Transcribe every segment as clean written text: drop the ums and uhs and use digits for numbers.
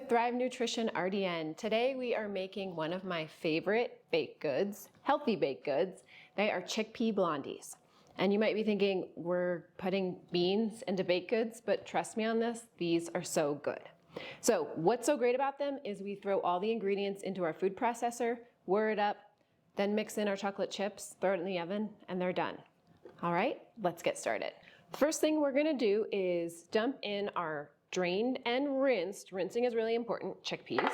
with Thrive Nutrition RDN. Today we are making one of my favorite baked goods, healthy baked goods. They are Chickpea Blondies. And you might be thinking, we're putting beans into baked goods, but trust me on this, these are so good. So what's so great about them is we throw all the ingredients into our food processor, whir it up, then mix in our chocolate chips, throw it in the oven, and they're done. All right, let's get started. The first thing we're gonna do is dump in our drained and rinsed, rinsing is really important, chickpeas,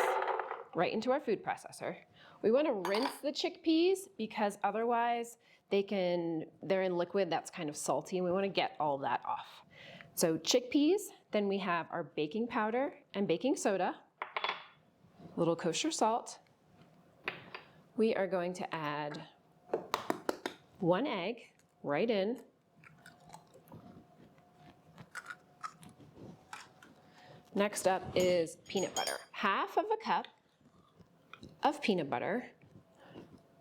right into our food processor. We want to rinse the chickpeas because otherwise they're in liquid that's kind of salty, and we want to get all that off. So chickpeas, then we have our baking powder and baking soda, a little kosher salt. We are going to add 1 egg right in. Next up is peanut butter. Half of a cup of peanut butter.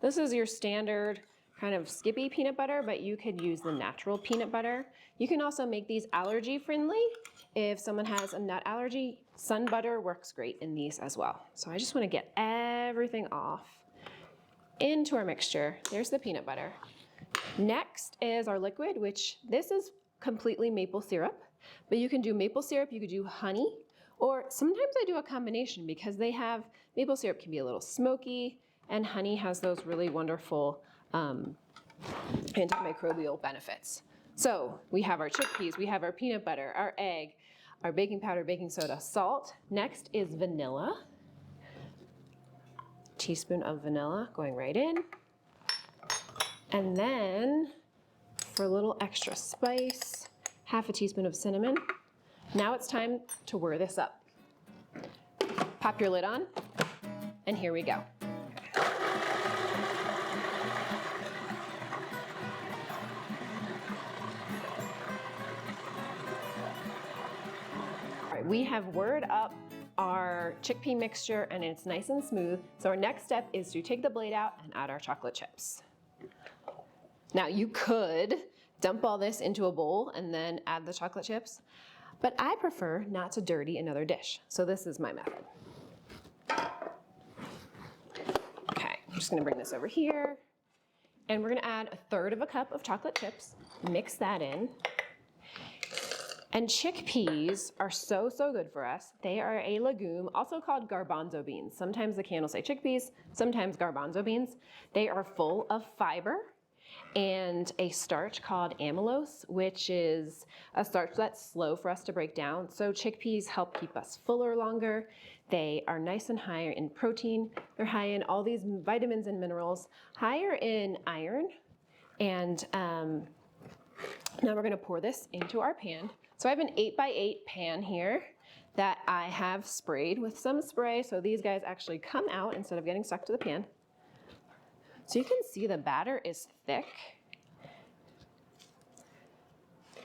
This is your standard kind of Skippy peanut butter, but you could use the natural peanut butter. You can also make these allergy-friendly. If someone has a nut allergy, sun butter works great in these as well. So I just want to get everything off into our mixture. There's the peanut butter. Next is our liquid, which this is completely maple syrup. But you can do maple syrup, you could do honey, or sometimes I do a combination because maple syrup can be a little smoky, and honey has those really wonderful antimicrobial benefits. So we have our chickpeas, we have our peanut butter, our egg, our baking powder, baking soda, salt. Next is vanilla. Teaspoon of vanilla going right in. And then for a little extra spice, half a teaspoon of cinnamon. Now it's time to whir this up. Pop your lid on, and here we go. All right, we have whirred up our chickpea mixture, and it's nice and smooth. So our next step is to take the blade out and add our chocolate chips. Now you could dump all this into a bowl and then add the chocolate chips, but I prefer not to dirty another dish. So this is my method. Okay, I'm just gonna bring this over here, and we're gonna add 1/3 cup of chocolate chips, mix that in. And chickpeas are so good for us. They are a legume, also called garbanzo beans. Sometimes the can will say chickpeas, sometimes garbanzo beans. They are full of fiber and a starch called amylose, which is a starch that's slow for us to break down. So chickpeas help keep us fuller longer. They are nice and high in protein. They're high in all these vitamins and minerals, higher in iron. And now we're gonna pour this into our pan. So I have an 8x8 pan here that I have sprayed with some spray, so these guys actually come out instead of getting stuck to the pan. So you can see the batter is thick,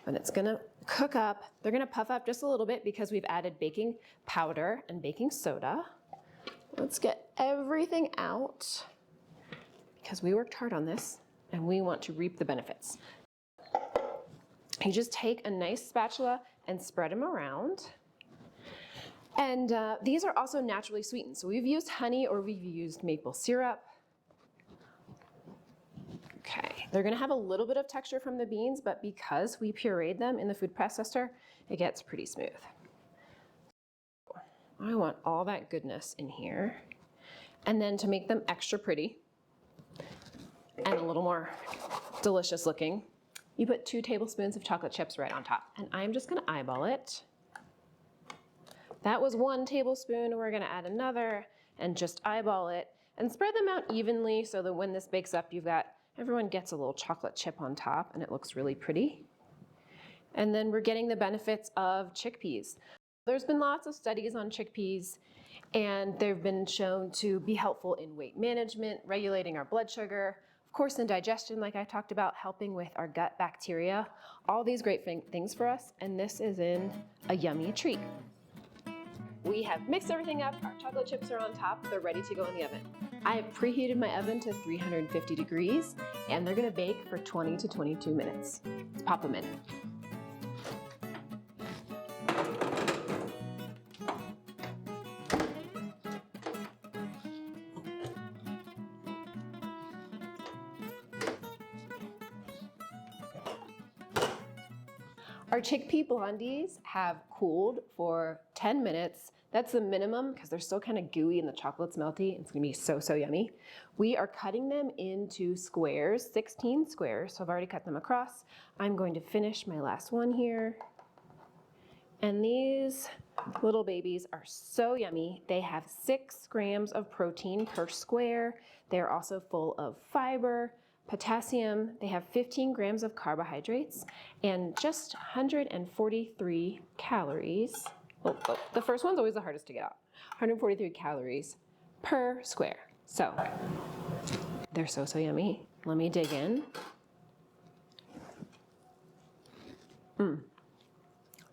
and it's gonna cook up. They're gonna puff up just a little bit because we've added baking powder and baking soda. Let's get everything out because we worked hard on this and we want to reap the benefits. You just take a nice spatula and spread them around. And these are also naturally sweetened. So we've used honey or we've used maple syrup. Okay, they're gonna have a little bit of texture from the beans, but because we pureed them in the food processor, it gets pretty smooth. I want all that goodness in here. And then to make them extra pretty and a little more delicious looking, you put 2 tablespoons of chocolate chips right on top. And I'm just gonna eyeball it. That was 1 tablespoon, we're gonna add another and just eyeball it and spread them out evenly so that when this bakes up, everyone gets a little chocolate chip on top and it looks really pretty. And then we're getting the benefits of chickpeas. There's been lots of studies on chickpeas, and they've been shown to be helpful in weight management, regulating our blood sugar, of course in digestion like I talked about, helping with our gut bacteria, all these great things for us, and this is in a yummy treat. We have mixed everything up, our chocolate chips are on top, they're ready to go in the oven. I have preheated my oven to 350 degrees, and they're gonna bake for 20 to 22 minutes. Let's pop them in. Our Chickpea Blondies have cooled for 10 minutes. That's the minimum because they're still kind of gooey and the chocolate's melty. It's gonna be so, so yummy. We are cutting them into squares, 16 squares. So I've already cut them across. I'm going to finish my last one here. And these little babies are so yummy. They have 6 grams of protein per square. They're also full of fiber, potassium. They have 15 grams of carbohydrates and just 143 calories. The first one's always the hardest to get out. 143 calories per square. So they're so, so yummy. Let me dig in.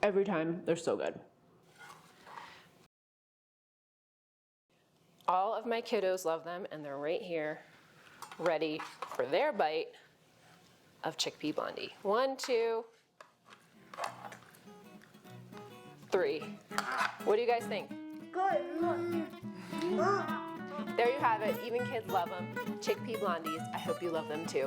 Every time, they're so good. All of my kiddos love them, and they're right here, ready for their bite of Chickpea Blondie. 1, 2, 3. What do you guys think? Good. There you have it. Even kids love them. Chickpea Blondies. I hope you love them too.